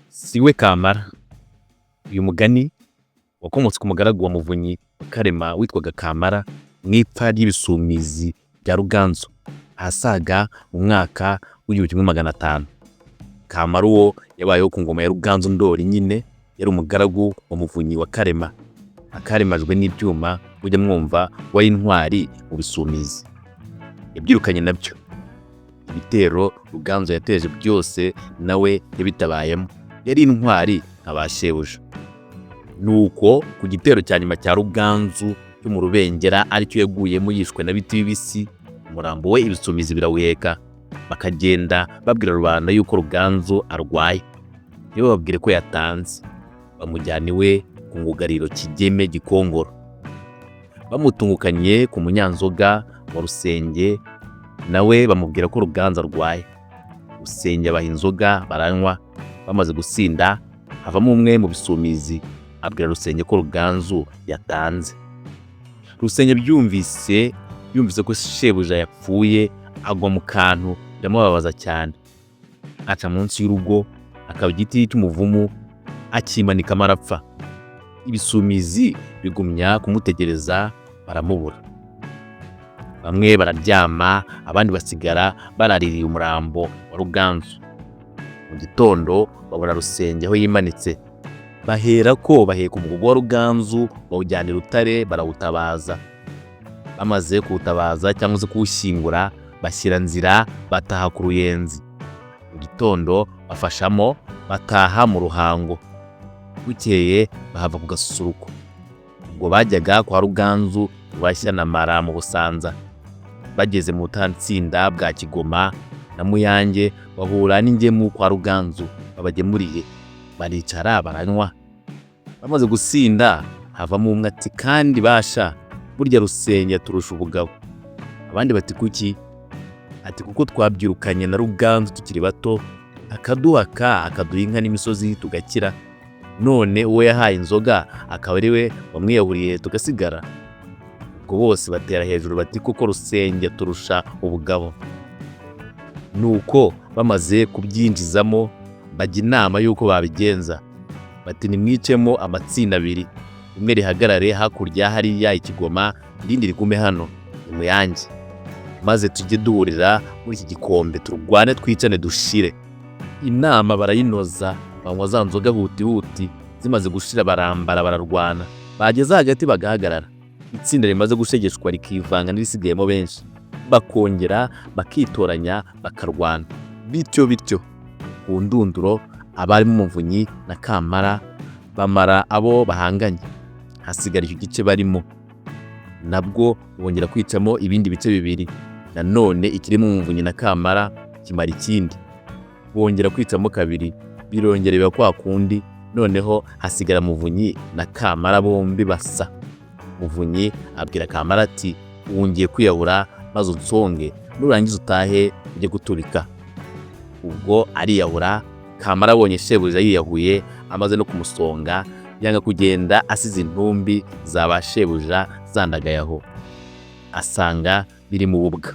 SIWE KAMARA. Uyu mugani wakomotse ku mugaragu wa Muvunyi Karema witwaga Kamara mu ipfa ry'Ibisumizi bya Ruganzu ahasaga mu mwaka w'1500. Kamara uwo yabayeho ku ngoma ya Ruganzu Ndori nyine yari umugaragu wa Muvunyi wa Karema, akaremajwe n'ibyuma mujya mwumva wari intwari mu Bisumizi. Yabyirukanye nabyo ibitero Ruganzu yateje byose nawe yabitabayemo, yari intwari nk'abashebuja. Nuko ku gitero cya nyuma cya Ruganzu cyo mu Rubengera aricyo yaguyemo yishwe na biti bibisi, umurambo we Ibisumizi birawuheka bakagenda babwira rubanda yuko Ruganzu arwaye, nibo babwire ko yatanze, bamujyana iwe ku ngugariro Kigeme Gikongoro. Bamutungukanye ku munyanzoga wa Rusenge, nawe bamubwira ko Ruganzu arwaye. Rusenge abaha inzoga baranywa, bamaze gusinda havamo umwe mu Bisumizi abwira Rusenge ko Ruganzu yatanze. Rusenge byumvise ko shebuja yapfuye, agwa mu kantu biramubabaza cyane, aca munsi y'urugo akaba igiti cy'umuvumu akimanikamo arapfa. Ibisumizi bigumya kumutegereza baramubura, bamwe bararyama abandi basigara baraririye umurambo wa Ruganzu. Mu gitondo babona Rusenge aho yimanitse, bahera ko baheka umugogo wa Ruganzu bawujyana i Rutare barawutabaza. Bamaze kuwutabaza cyangwa se kuwushyingura bashyira nzira bataha ku Ruyenzi. Mu gitondo bafashamo bataha mu Ruhango, bukeye bahava ku Gasusuruko. Ubwo bajyaga kwa Ruganzu bashya na Mara mu Busanza. Bageze mu Butansinda bwa Kigoma na Muyange bahura n'ingemu kwa Ruganzu babagemuriye, baricara baranywa. Bamaze gusinda havamo umwe ati kandi basha burya Rusenge turusha ubugabo. Abandi bati kuki? Ati kuko twabyirukanye na Ruganzu tukiri bato, akaduhaka akaduha inka n'imisozi tugakira, none uwo yahaye inzoga akaba ari we wamwiyahuriye tugasigara. Ubwo bose batera hejuru bati kuko Rusenge turusha ubugabo. Nuko bamaze kubyinjizamo bajya inama yuko babigenza, bati nimwicemo amatsinda abiri, rimwe rihagarare hakurya hariya Ikigoma, irindi rigume hano i Muyange, maze tujye duhurira muri iki gikombe turwane twicane dushire. Inama barayinoza, banywa za nzoga huti huti, zimaze gushira barambara bararwana. Bageze hagati bagahagarara, itsinda rimaze gushegeshwa rikivanga n'irisigayemo benshi, bakongera bakitoranya bakarwana. Bityo ku ndunduro abarimo Muvunyi na Kamara bamara abo bahanganye, hasigara icyo gice barimo. Nabwo bongera kwicamo ibindi bice bibiri, nanone ikirimo Muvunyi na Kamara kimara ikindi, bongera kwicamo kabiri, birongera biba kwa kundi. Noneho hasigara Muvunyi na Kamara bombi basa. Muvunyi abwira Kamara ati wongeye kwiyahura maze unsonge, nurangiza utahe ujye guturika. Ubwo ariyahura. Kamara abonye shebuja yiyahuye amaze no kumusonga, yanga kugenda asize intumbi zaba shebuja zandagayaho, asanga biri mu bubwa.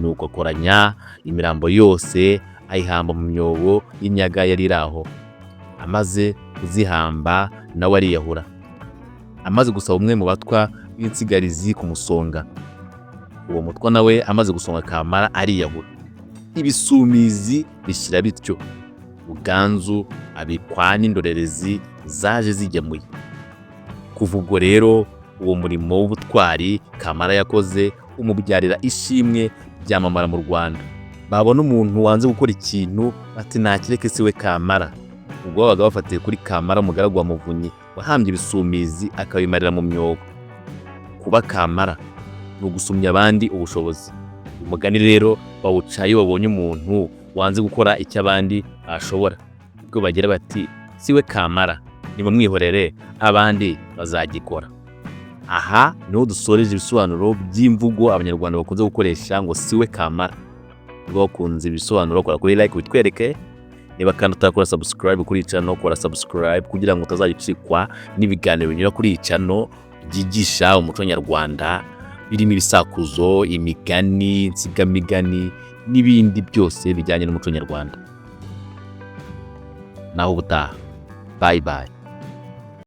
Nuko akoranya imirambo yose ayihamba mu myobo y'inyaga yari iraho. Amaze kuzihamba nawe ariyahura, amaze gusaba umwe mu batwa w'insigarizi kumusonga. Uwo mutwa nawe amaze gusonga Kamara ariyahura. Ibisumizi bishyira bityo. Ruganzu abikwa n'indorerezi zaje zigemuye. Kuva ubwo rero uwo murimo w'ubutwari Kamara yakoze umubyarira ishimwe byamamara mu Rwanda. Babona umuntu wanze gukora ikintu bati nakireke SIWE KAMARA. Ubwo babaga bafatiye kuri Kamara umugaragu wa Muvunyi wahambye Ibisumizi akabimarira mu myobo. Kuba Kamara ni ugusumya abandi ubushobozi. Umugani rero bawuca iyo babonye umuntu wanze gukora icyo abandi bashobora, ubwo bagira bati SIWE KAMARA, nimumwihorere abandi bazagikora. Aha niho dusoreje ibisobanuro by'imvugo abanyarwanda bakunze gukoresha ngo SIWE KAMARA. Ubwo bakunze ibisobanuro kora kuri like bitwereke, niba kandi utakora subscribe kuri channel kora subscribe kugira ngo utazagicikwa n'ibiganiro binyura kuri channel byigisha umuco nyarwanda, birimo ibisakuzo, imigani, insigamigani n'ibindi byose bijyanye n'umuco nyarwanda. naho ubutaha. Bye bye.